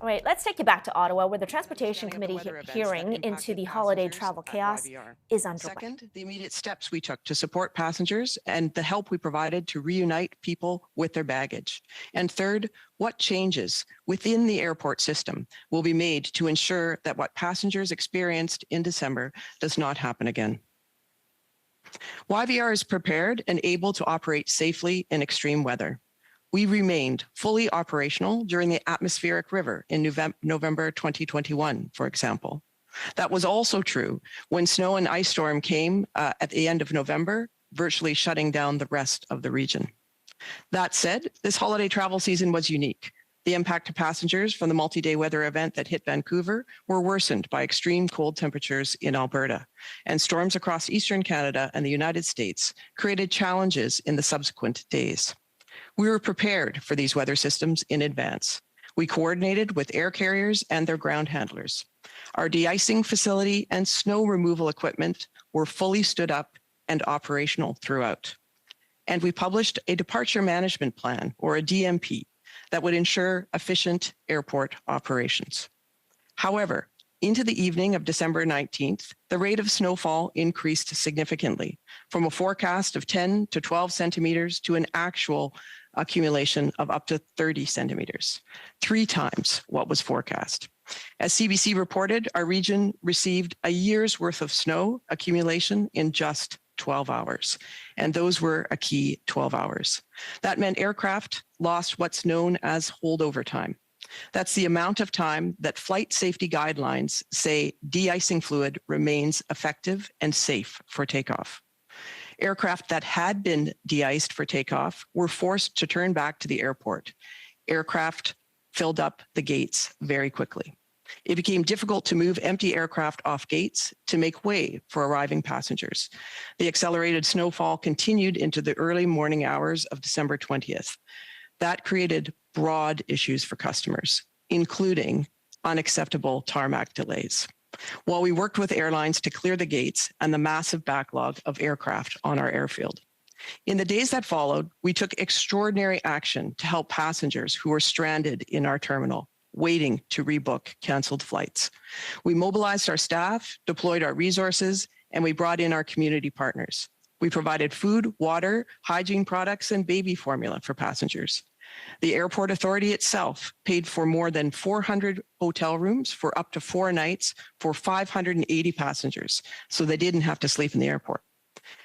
All right, let's take you back to Ottawa, where the Transportation Committee hearing into the holiday travel chaos is underway. Second, the immediate steps we took to support passengers and the help we provided to reunite people with their baggage. And third, what changes within the airport system will be made to ensure that what passengers experienced in December does not happen again. YVR is prepared and able to operate safely in extreme weather. We remained fully operational during the atmospheric river in November 2021, for example. That was also true when snow and ice storm came at the end of November, virtually shutting down the rest of the region. That said, this holiday travel season was unique. The impact to passengers from the multi-day weather event that hit Vancouver were worsened by extreme cold temperatures in Alberta, and storms across Eastern Canada and the United States created challenges in the subsequent days. We were prepared for these weather systems in advance. We coordinated with air carriers and their ground handlers. Our de-icing facility and snow removal equipment were fully stood up and operational throughout. And we published a departure management plan, or a DMP, that would ensure efficient airport operations. However, into the evening of December 19th, the rate of snowfall increased significantly, from a forecast of 10 to 12 centimeters to an actual accumulation of up to 30 centimeters, 3 times what was forecast. As CBC reported, our region received a year's worth of snow accumulation in just 12 hours, and those were a key 12 hours. That meant aircraft lost what's known as holdover time. That's the amount of time that flight safety guidelines say de-icing fluid remains effective and safe for takeoff. Aircraft that had been de-iced for takeoff were forced to turn back to the airport. Aircraft filled up the gates very quickly. It became difficult to move empty aircraft off gates to make way for arriving passengers. The accelerated snowfall continued into the early morning hours of December 20th. That created broad issues for customers, including unacceptable tarmac delays, while we worked with airlines to clear the gates and the massive backlog of aircraft on our airfield. In the days that followed, we took extraordinary action to help passengers who were stranded in our terminal, waiting to rebook canceled flights. We mobilized our staff, deployed our resources, and we brought in our community partners. We provided food, water, hygiene products, and baby formula for passengers. The airport authority itself paid for more than 400 hotel rooms for up to 4 nights for 580 passengers, so they didn't have to sleep in the airport.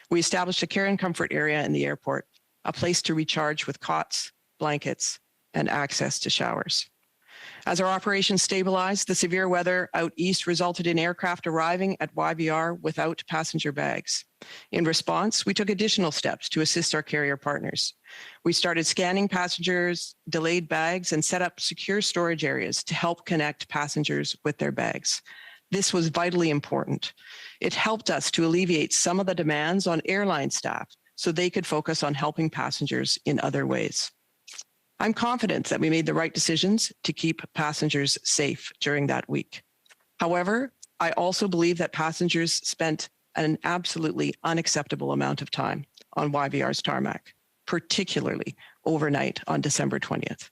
We established a care and comfort area in the airport, a place to recharge with cots, blankets, and access to showers. As our operations stabilized, the severe weather out east resulted in aircraft arriving at YVR without passenger bags. In response, we took additional steps to assist our carrier partners. We started scanning passengers' delayed bags and set up secure storage areas to help connect passengers with their bags. This was vitally important. It helped us to alleviate some of the demands on airline staff so they could focus on helping passengers in other ways. I'm confident that we made the right decisions to keep passengers safe during that week. However, I also believe that passengers spent an absolutely unacceptable amount of time on YVR's tarmac, particularly overnight on December 20th.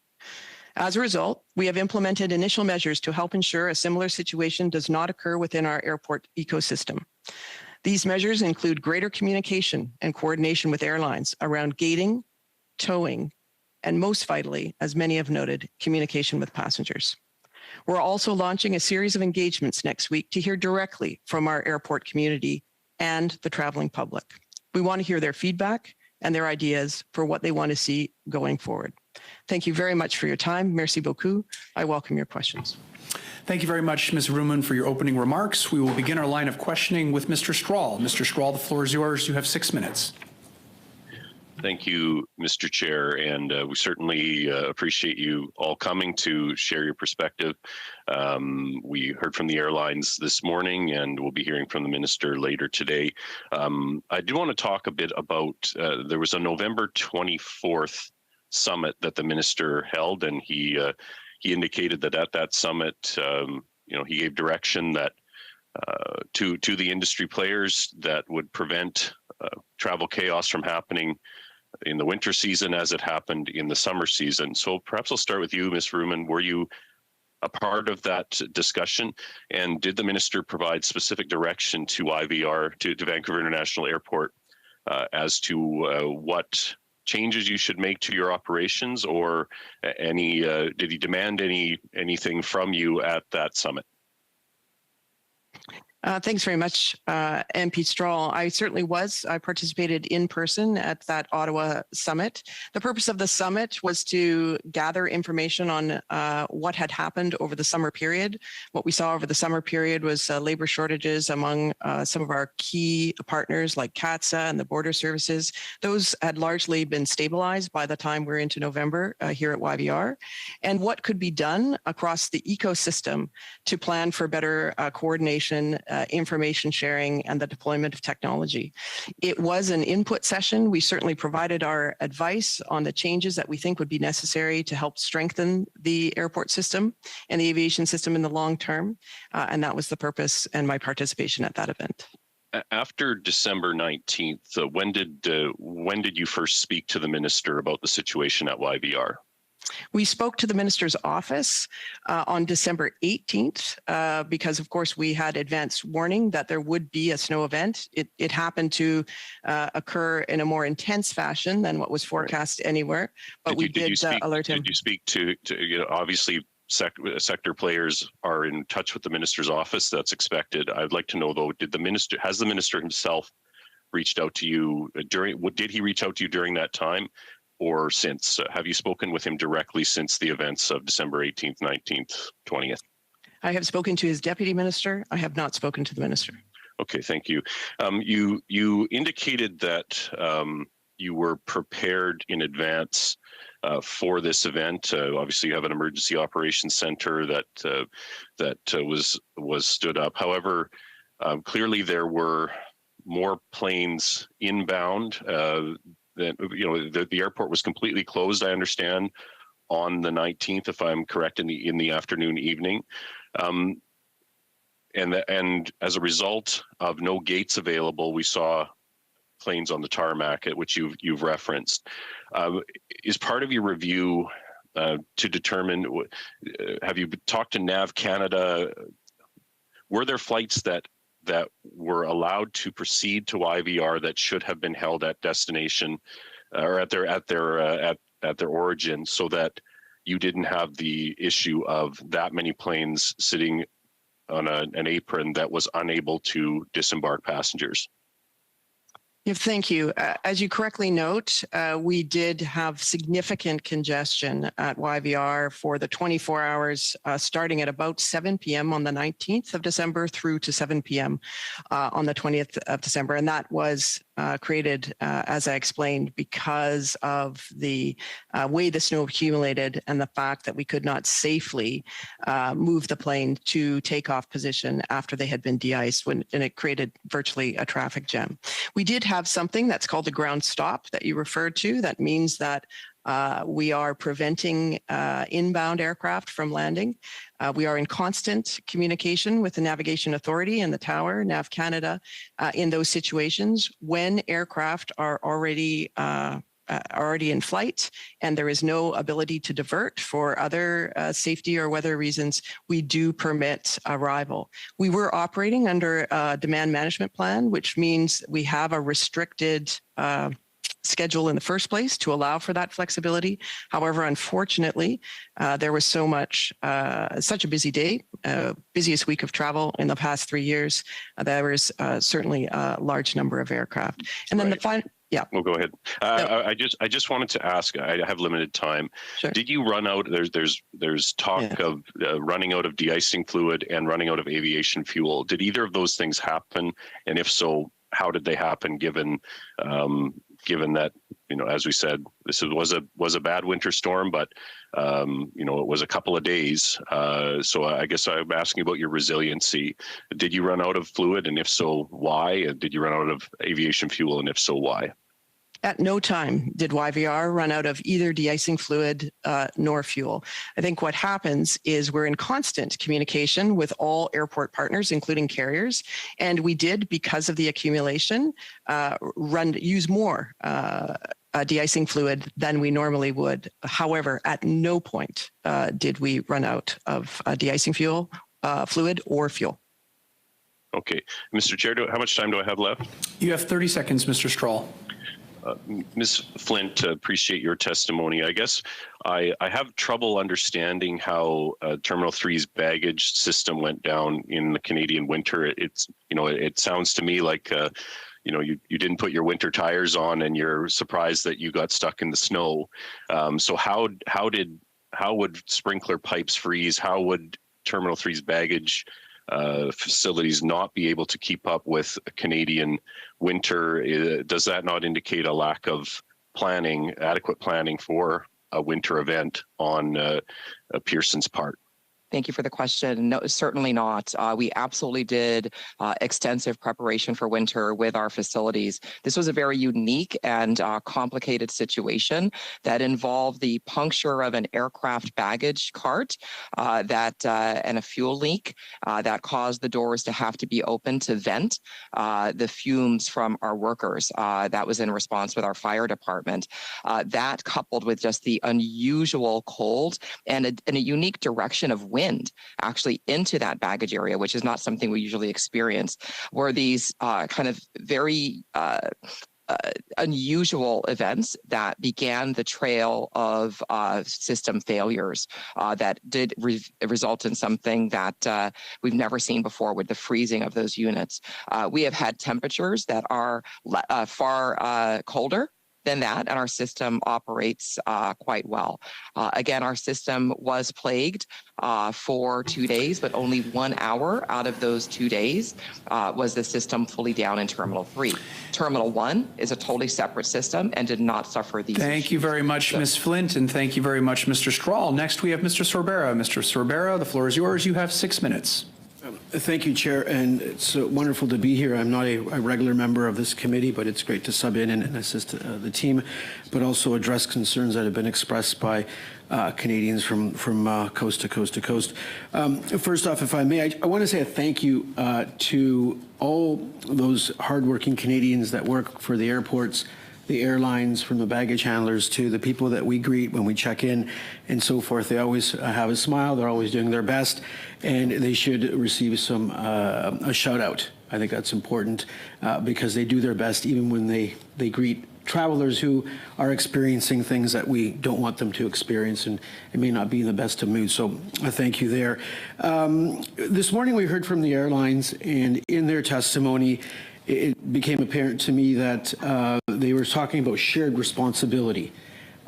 As a result, we have implemented initial measures to help ensure a similar situation does not occur within our airport ecosystem. These measures include greater communication and coordination with airlines around gating, towing, and most vitally, as many have noted, communication with passengers. We're also launching a series of engagements next week to hear directly from our airport community and the traveling public. We want to hear their feedback and their ideas for what they want to see going forward. Thank you very much for your time. Merci beaucoup. I welcome your questions. Thank you very much, Ms. Ruman, for your opening remarks. We will begin our line of questioning with Mr. Strahl. Mr. Strahl, the floor is yours. You have 6 minutes. Thank you, Mr. Chair, and we certainly appreciate you all coming to share your perspective. We heard from the airlines this morning, and we'll be hearing from the minister later today. I do want to talk a bit about, there was a November 24th summit that the minister held, and he indicated that at that summit, he gave direction that to the industry players that would prevent travel chaos from happening in the winter season as it happened in the summer season. So perhaps I'll start with you, Ms. Ruman. Were you a part of that discussion? And did the minister provide specific direction to IVR, to Vancouver International Airport, as to what changes you should make to your operations, or did he demand anything from you at that summit? Thanks very much, MP Strahl. I certainly was. I participated in person at that Ottawa summit. The purpose of the summit was to gather information on what had happened over the summer period. What we saw over the summer period was labor shortages among some of our key partners like CATSA and the border services. Those had largely been stabilized by the time we're into November here at YVR. And what could be done across the ecosystem to plan for better coordination, information sharing, and the deployment of technology. It was an input session. We certainly provided our advice on the changes that we think would be necessary to help strengthen the airport system and the aviation system in the long term. And that was the purpose and my participation at that event. After December 19th, when did you first speak to the minister about the situation at YVR? We spoke to the minister's office on December 18th because, of course, we had advance warning that there would be a snow event. It happened to occur in a more intense fashion than what was forecast anywhere, but we did alert him. Did you speak to obviously sector players are in touch with the minister's office? That's expected. I'd like to know, though, has the minister himself reached out to you did he reach out to you during that time? Or since? Have you spoken with him directly since the events of December 18th, 19th, 20th? I have spoken to his deputy minister. I have not spoken to the minister. Okay, thank you. You indicated that you were prepared in advance for this event. Obviously, you have an emergency operations center that was stood up. However, clearly there were more planes inbound. The airport was completely closed, I understand, on the 19th, if I'm correct, in the afternoon, evening. And as a result of no gates available, we saw planes on the tarmac, at which you've referenced. Is part of your review to determine, have you talked to NAV Canada? Were there flights that were allowed to proceed to IVR that should have been held at destination or at their origin, so that you didn't have the issue of that many planes sitting on an apron that was unable to disembark passengers? Yeah, thank you. As you correctly note, we did have significant congestion at YVR for the 24 hours starting at about 7 p.m. on the 19th of December through to 7 p.m. On the 20th of December. And that was created, as I explained, because of the way the snow accumulated and the fact that we could not safely move the plane to takeoff position after they had been de-iced, and it created virtually a traffic jam. We did have something that's called the ground stop that you referred to. That means that we are preventing inbound aircraft from landing. We are in constant communication with the Navigation Authority and the tower, NAV Canada, in those situations when aircraft are already in flight and there is no ability to divert for other safety or weather reasons. We do permit arrival. We were operating under a demand management plan, which means we have a restricted schedule in the first place to allow for that flexibility. However, unfortunately, there was such a busy day, busiest week of travel in the past 3 years. There was certainly a large number of aircraft. And then the final, yeah. Well, go ahead. I just wanted to ask, I have limited time. Sure. Did you run out, there's talk of running out of de-icing fluid and running out of aviation fuel. Did either of those things happen? And if so, how did they happen given that, as we said, this was a bad winter storm, but it was a couple of days. So I guess I'm asking about your resiliency. Did you run out of fluid? And if so, why? And did you run out of aviation fuel? And if so, why? At no time did YVR run out of either de-icing fluid nor fuel. I think what happens is we're in constant communication with all airport partners, including carriers, and we did, because of the accumulation, use more de-icing fluid than we normally would. However, at no point did we run out of de-icing fluid or fuel. Okay. Mr. Chair, how much time do I have left? You have 30 seconds, Mr. Strahl. Ms. Flint, appreciate your testimony. I guess I have trouble understanding how Terminal 3's baggage system went down in the Canadian winter. It sounds to me like you didn't put your winter tires on and you're surprised that you got stuck in the snow. So how would sprinkler pipes freeze? How would Terminal 3's baggage facilities not be able to keep up with a Canadian winter? Does that not indicate a lack of planning, adequate planning for a winter event on Pearson's part? Thank you for the question. No, certainly not. We absolutely did extensive preparation for winter with our facilities. This was a very unique and complicated situation that involved the puncture of an aircraft baggage cart and a fuel leak that caused the doors to have to be open to vent the fumes from our workers. That was in response with our fire department. That coupled with just the unusual cold and a unique direction of wind actually into that baggage area, which is not something we usually experience, were these kind of very unusual events that began the trail of system failures that did result in something that we've never seen before with the freezing of those units. We have had temperatures that are far colder than that, and our system operates quite well. Again, our system was plagued for 2 days, but only 1 hour out of those 2 days was the system fully down in Terminal 3. Terminal 1 is a totally separate system and did not suffer these Thank issues. you very much, Ms. Flint, and thank you very much, Mr. Strahl. Next, we have Mr. Sorbero. Mr. Sorbero, the floor is yours. You have 6 minutes. Thank you, Chair, and it's wonderful to be here. I'm not a regular member of this committee, but it's great to sub in and assist the team, but also address concerns that have been expressed by Canadians from coast to coast to coast. First off, if I may, I want to say a thank you to all those hardworking Canadians that work for the airports, the airlines, from the baggage handlers to the people that we greet when we check in and so forth. They always have a smile. They're always doing their best, and they should receive a shout out. I think that's important because they do their best even when they greet travelers who are experiencing things that we don't want them to experience, and it may not be in the best of moods. So I thank you there. This morning we heard from the airlines, and in their testimony, it became apparent to me that they were talking about shared responsibility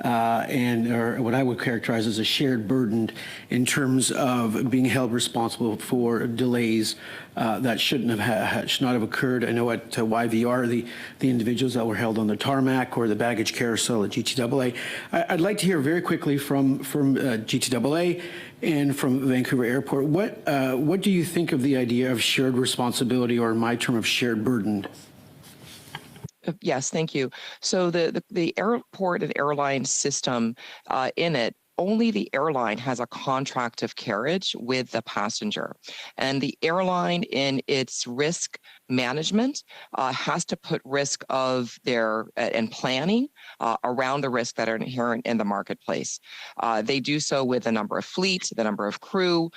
or what I would characterize as a shared burden in terms of being held responsible for delays that should not have occurred. I know at YVR, the individuals that were held on the tarmac or the baggage carousel at GTAA. I'd like to hear very quickly from GTAA and from Vancouver Airport. What do you think of the idea of shared responsibility, or in my term of shared burden? Yes, thank you. So the airport and airline system in it, only the airline has a contract of carriage with the passenger. And the airline, in its risk management, has to put risk of their and planning around the risk that are inherent in the marketplace. They do so with the number of fleet, the number of crew.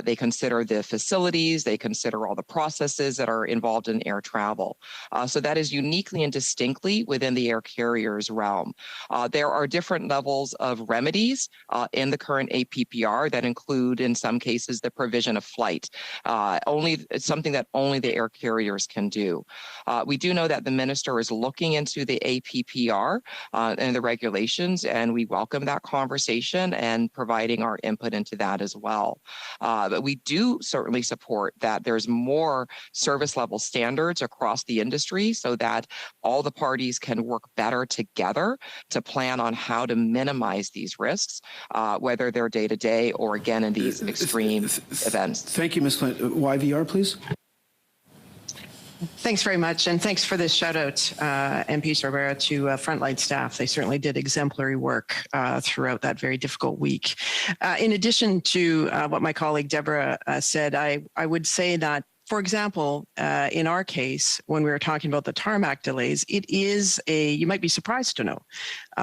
They consider the facilities. They consider all the processes that are involved in air travel. So that is uniquely and distinctly within the air carrier's realm. There are different levels of remedies in the current APPR that include, in some cases, the provision of flight. It's something that only the air carriers can do. We do know that the minister is looking into the APPR and the regulations, and we welcome that conversation and providing our input into that as well. But we do certainly support that there's more service level standards across the industry so that all the parties can work better together to plan on how to minimize these risks, whether they're day-to-day or, again, in these extreme events. Thank you, Ms. Flint. YVR, please. Thanks very much, and thanks for this shout out, MP Sorbero, to frontline staff. They certainly did exemplary work throughout that very difficult week. In addition to what my colleague Deborah said, I would say that For example, in our case, when we were talking about the tarmac delays, it is you might be surprised to know,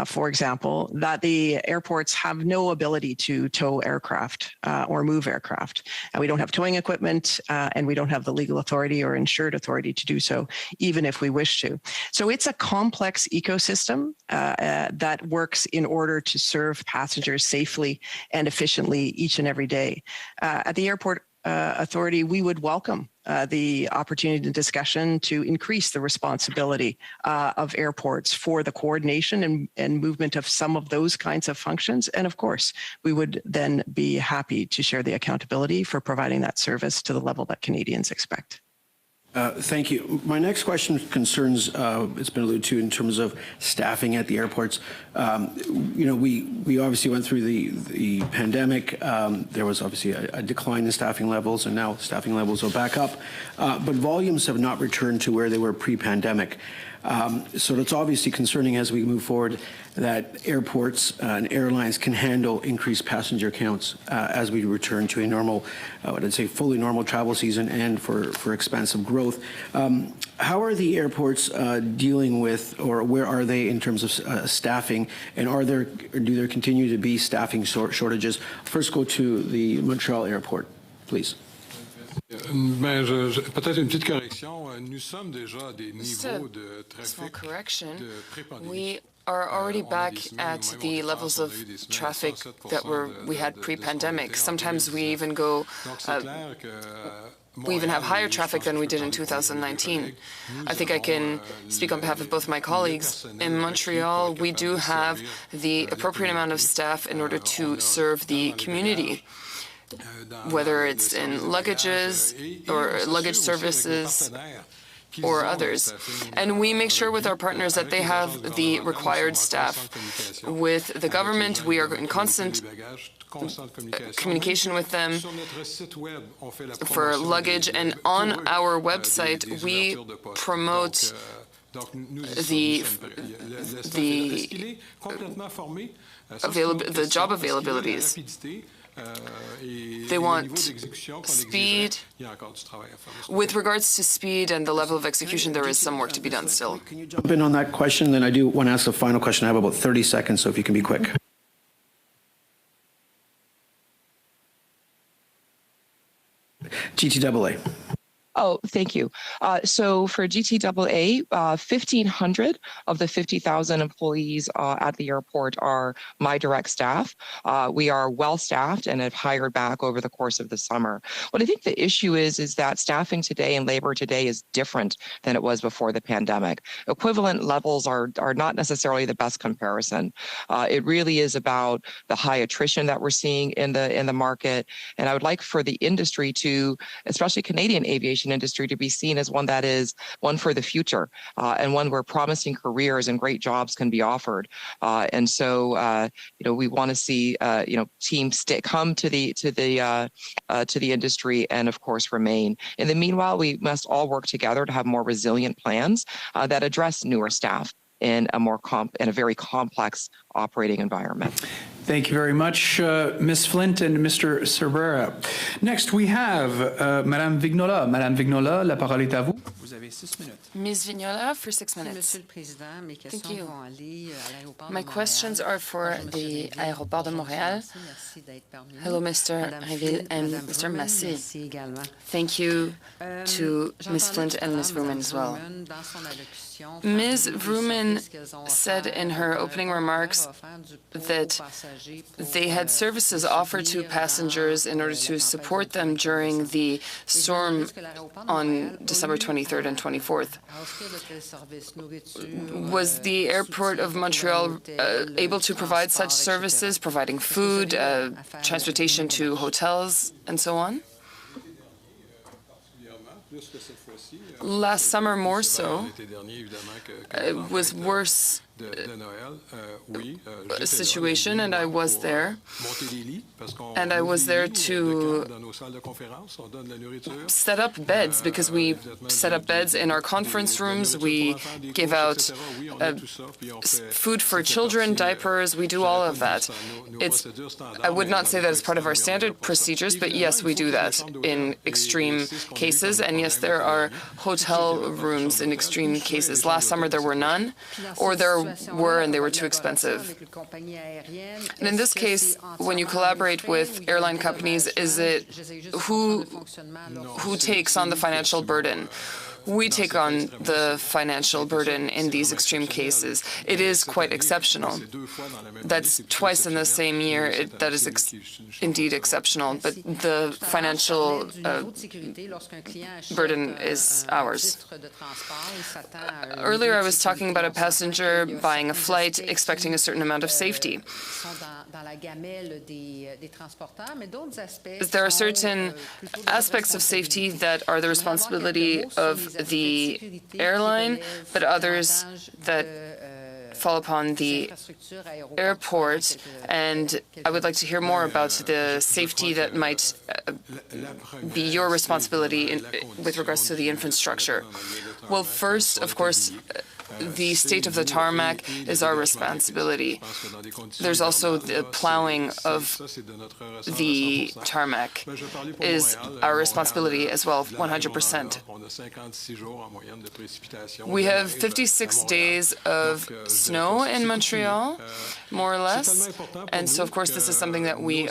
for example, that the airports have no ability to tow aircraft or move aircraft. And we don't have towing equipment and we don't have the legal authority or insured authority to do so, even if we wish to. So it's a complex ecosystem that works in order to serve passengers safely and efficiently each and every day. At the airport authority, we would welcome the opportunity and discussion to increase the responsibility of airports for the coordination and movement of some of those kinds of functions. And of course, we would then be happy to share the accountability for providing that service to the level that Canadians expect. Thank you. My next question concerns, it's been alluded to in terms of staffing at the airports. We obviously went through the pandemic. There was obviously a decline in staffing levels, and now staffing levels are back up. But volumes have not returned to where they were pre-pandemic. So it's obviously concerning as we move forward that airports and airlines can handle increased passenger counts as we return to a normal, what I'd say, fully normal travel season and for expansive growth. How are the airports dealing with, or where are they in terms of staffing, and do there continue to be staffing shortages? First, go to the Montreal Airport, please. Peut-être une petite correction. Nous sommes déjà à des niveaux de small trafic correction. de pré-pandémie. We are already back at the levels of traffic that we had pre-pandemic. Sometimes we even go. We even have higher traffic than we did in 2019. I think I can speak on behalf of both my colleagues. In Montreal, we do have the appropriate amount of staff in order to serve the community, whether it's in luggages or luggage services or others. And we make sure with our partners that they have the required staff. With the government, we are in constant communication with them for luggage, and on our website we promote the job availabilities. They want speed. With regards to speed and the level of execution, there is some work to be done still. Can you jump in on that question? Then I do want to ask a final question. I have about 30 seconds, so if you can be quick. GTAA. Oh, thank you. So for GTAA, 1,500 of the 50,000 employees at the airport are my direct staff. We are well staffed and have hired back over the course of the summer. What I think the issue is that staffing today and labor today is different than it was before the pandemic. Equivalent levels are not necessarily the best comparison. It really is about the high attrition that we're seeing in the market. And I would like for the industry to, especially Canadian aviation industry, to be seen as one that is one for the future and one where promising careers and great jobs can be offered. And so, we want to see, teams come to the industry and, of course, remain. In the meanwhile, we must all work together to have more resilient plans that address newer staff in a very complex operating environment. Thank you very much, Ms. Flint and Mr. Sorbero. Next, we have Madame Vignola. Madame Vignola, la parole est à vous. Vous avez 6 minutes. Ms. Vignola for 6 minutes. Thank you. My questions are for the Aéroport de Montréal. Hello, Mr. Réville and Mr. Massé. Thank you to Ms. Flint and Ms. Vrooman as well. Ms. Vrooman said in her opening remarks that they had services offered to passengers in order to support them during the storm on December 23rd and 24th. Was the airport of Montreal able to provide such services, providing food, transportation to hotels, and so on? Last summer, more so. It was worse situation, and I was there. And I was there to set up beds, because we set up beds in our conference rooms. We give out food for children, diapers. We do all of that. I would not say that as part of our standard procedures, but yes, we do that in extreme cases. And yes, there are hotel rooms in extreme cases. Last summer there were none, or there were and they were too expensive. And in this case, when you collaborate with airline companies, is it who takes on the financial burden? We take on the financial burden in these extreme cases. It is quite exceptional. That's twice in the same year. That is indeed exceptional, but the financial burden is ours. Earlier I was talking about a passenger buying a flight, expecting a certain amount of safety. There are certain aspects of safety that are the responsibility of the airline, but others that fall upon the airport, and I would like to hear more about the safety that might be your responsibility with regards to the infrastructure. Well, first, of course, the state of the tarmac is our responsibility. There's also the plowing of the tarmac is our responsibility as well, 100%. We have 56 days of snow in Montreal, more or less, and so of course this is something that we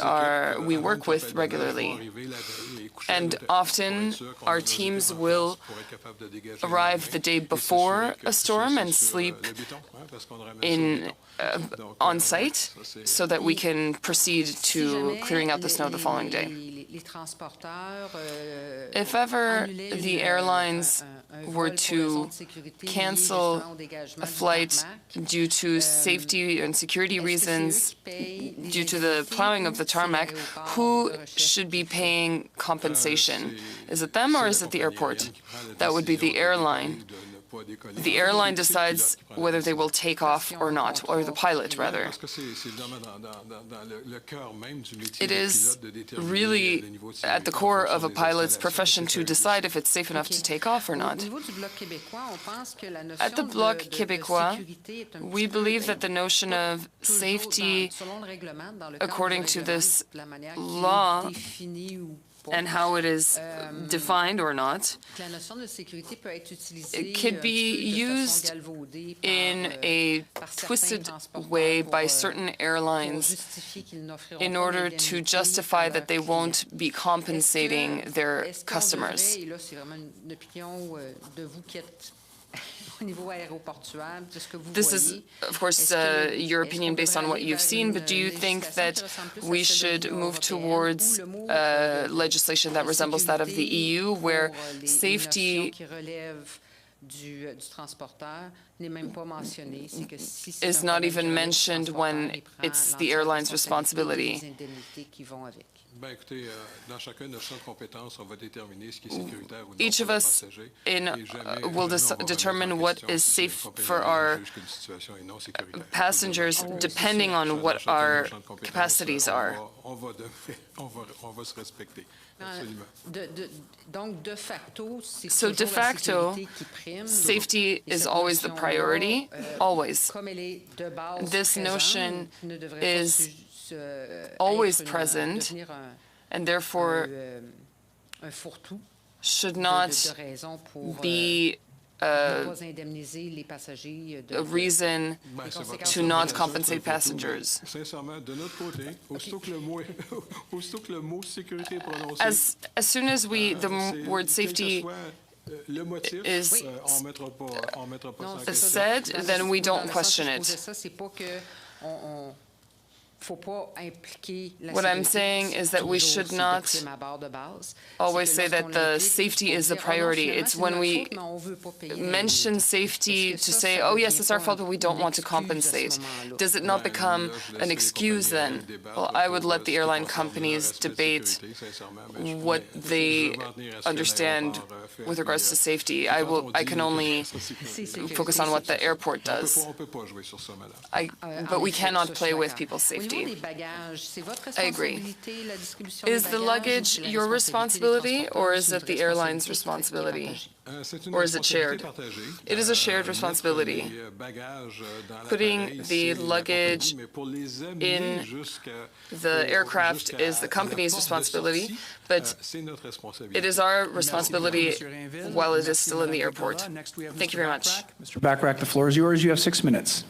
work with regularly. And often our teams will arrive the day before a storm and sleep on site so that we can proceed to clearing out the snow the following day. If ever the airlines were to cancel a flight due to safety and security reasons, due to the plowing of the tarmac, who should be paying compensation? Is it them or is it the airport? That would be the airline. The airline decides whether they will take off or not, or the pilot, rather. It is really at the core of a pilot's profession to decide if it's safe enough to take off or not. At the Bloc Québécois, we believe that the notion of safety, according to this law, and how it is defined or not, it could be used in a twisted way by certain airlines in order to justify that they won't be compensating their customers. This is, of course, your opinion based on what you've seen, but do you think that we should move towards legislation that resembles that of the EU, where safety is not even mentioned when it's the airline's responsibility? Each of us will determine what is safe for our passengers depending on what our capacities are. So de facto, safety is always the priority, always. This notion is always present, and therefore should not be a reason to not compensate passengers. As soon as the word safety is said, then we don't question it. What I'm saying is that we should not always say that the safety is the priority. It's when we mention safety to say, oh yes, it's our fault, but we don't want to compensate. Does it not become an excuse then? Well, I would let the airline companies debate what they understand with regards to safety. I can only focus on what the airport does. But we cannot play with people's safety. I agree. Is the luggage your responsibility, or is it the airline's responsibility? Or is it shared? It is a shared responsibility. Putting the luggage in the aircraft is the company's responsibility, but it is our responsibility while it is still in the airport. Thank you very much. Mr. Bachrach, the floor is yours. You have 6 minutes.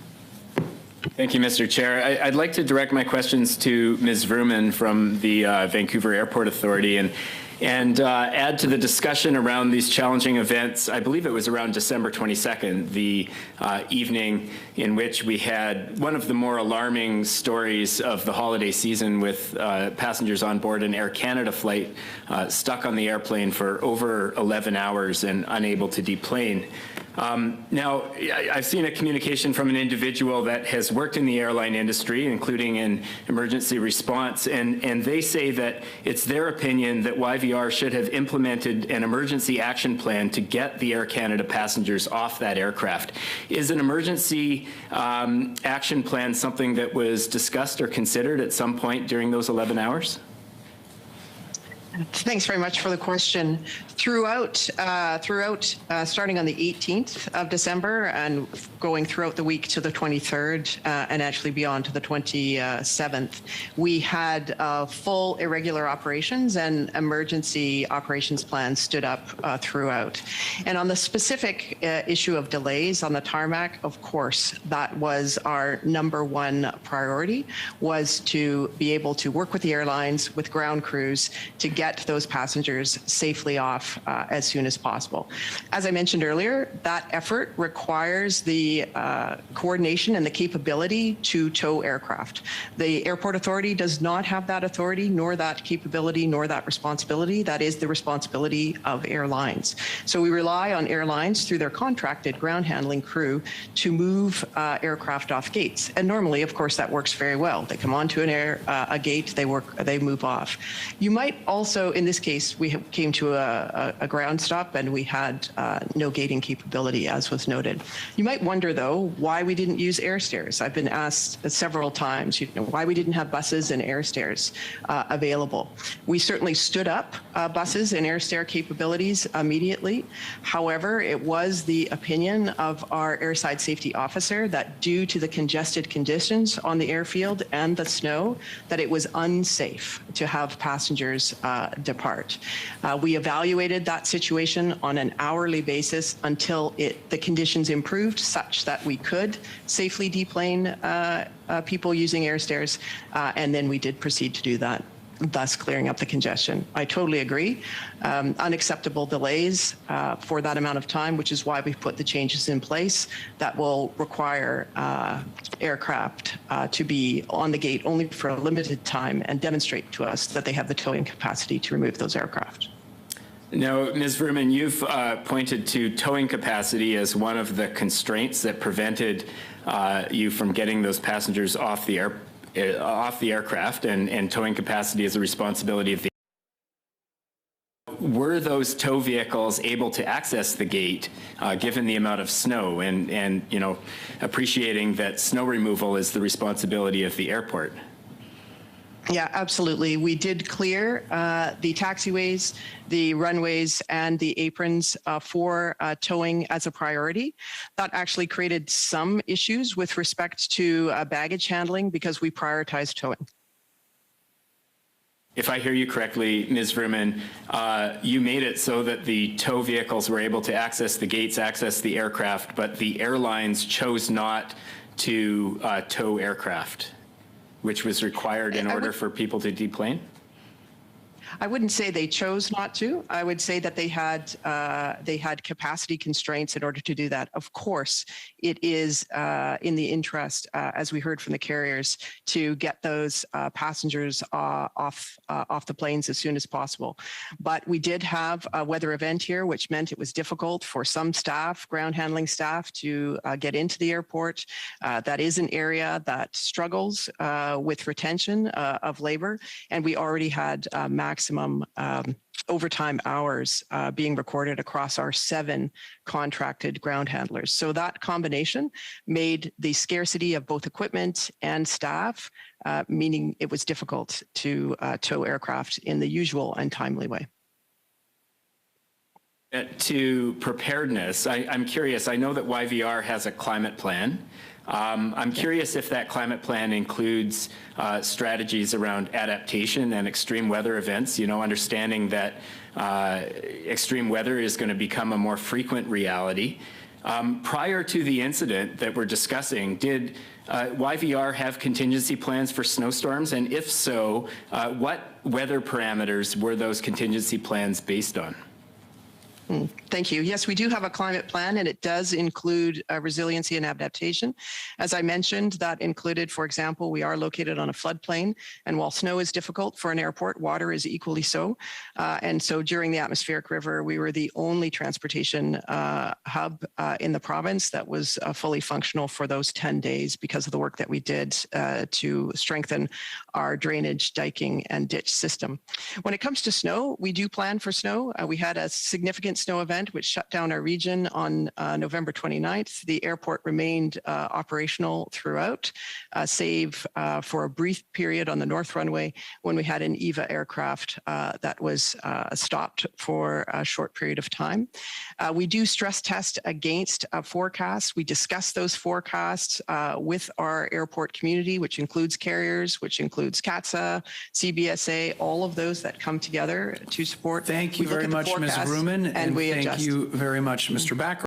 Thank you, Mr. Chair. I'd like to direct my questions to Ms. Vrooman from the Vancouver Airport Authority and add to the discussion around these challenging events. I believe it was around December 22nd, the evening in which we had one of the more alarming stories of the holiday season with passengers on board an Air Canada flight stuck on the airplane for over 11 hours and unable to deplane. Now, I've seen a communication from an individual that has worked in the airline industry, including in emergency response, and they say that it's their opinion that YVR should have implemented an emergency action plan to get the Air Canada passengers off that aircraft. Is an emergency action plan something that was discussed or considered at some point during those 11 hours? Thanks very much for the question. Throughout, starting on the 18th of December and going throughout the week to the 23rd and actually beyond to the 27th, we had full irregular operations and emergency operations plans stood up throughout. And on the specific issue of delays on the tarmac, of course, that was our #1 priority, was to be able to work with the airlines, with ground crews, to get those passengers safely off as soon as possible. As I mentioned earlier, that effort requires the coordination and the capability to tow aircraft. The Airport Authority does not have that authority, nor that capability, nor that responsibility. That is the responsibility of airlines. So we rely on airlines through their contracted ground handling crew to move aircraft off gates. And normally, of course, that works very well. They come onto a gate, they move off. You might also, in this case, we came to a ground stop and we had no gating capability, as was noted. You might wonder, though, why we didn't use air stairs. I've been asked several times, why we didn't have buses and air stairs available. We certainly stood up buses and air stair capabilities immediately. However, it was the opinion of our airside safety officer that due to the congested conditions on the airfield and the snow, that it was unsafe to have passengers depart. We evaluated that situation on an hourly basis until the conditions improved such that we could safely deplane people using air stairs, and then we did proceed to do that, thus clearing up the congestion. I totally agree. Unacceptable delays for that amount of time, which is why we've put the changes in place that will require aircraft to be on the gate only for a limited time and demonstrate to us that they have the towing capacity to remove those aircraft. Now, Ms. Vrooman, you've pointed to towing capacity as one of the constraints that prevented you from getting those passengers off the aircraft, and towing capacity is a responsibility of the. Were those tow vehicles able to access the gate given the amount of snow, and appreciating that snow removal is the responsibility of the airport? Yeah, absolutely. We did clear the taxiways, the runways, and the aprons for towing as a priority. That actually created some issues with respect to baggage handling because we prioritized towing. If I hear you correctly, Ms. Vrooman, you made it so that the tow vehicles were able to access the gates, access the aircraft, but the airlines chose not to tow aircraft, which was required in order for people to deplane? I wouldn't say they chose not to. I would say that they had capacity constraints in order to do that. Of course, it is in the interest, as we heard from the carriers, to get those passengers off the planes as soon as possible. But we did have a weather event here, which meant it was difficult for some staff, ground handling staff, to get into the airport. That is an area that struggles with retention of labor, and we already had maximum overtime hours being recorded across our 7 contracted ground handlers. So that combination made the scarcity of both equipment and staff, meaning it was difficult to tow aircraft in the usual and timely way. To preparedness, I'm curious, I know that YVR has a climate plan. I'm curious if that climate plan includes strategies around adaptation and extreme weather events, you know, understanding that extreme weather is going to become a more frequent reality. Prior to the incident that we're discussing, did YVR have contingency plans for snowstorms? And if so, what weather parameters were those contingency plans based on? Thank you. Yes, we do have a climate plan, and it does include resiliency and adaptation. As I mentioned, that included, for example, we are located on a floodplain, and while snow is difficult for an airport, water is equally so. And so during the atmospheric river, we were the only transportation hub in the province that was fully functional for those 10 days because of the work that we did to strengthen our drainage, diking, and ditch system. When it comes to snow, we do plan for snow. We had a significant snow event which shut down our region on November 29th. The airport remained operational throughout, save for a brief period on the north runway when we had an EVA aircraft that was stopped for a short period of time. We do stress test against forecasts. We discuss those forecasts with our airport community, which includes carriers, which includes CATSA, CBSA, all of those that come together to support. Thank you very much, Ms. Vrooman. And thank you very much, Mr. Backer.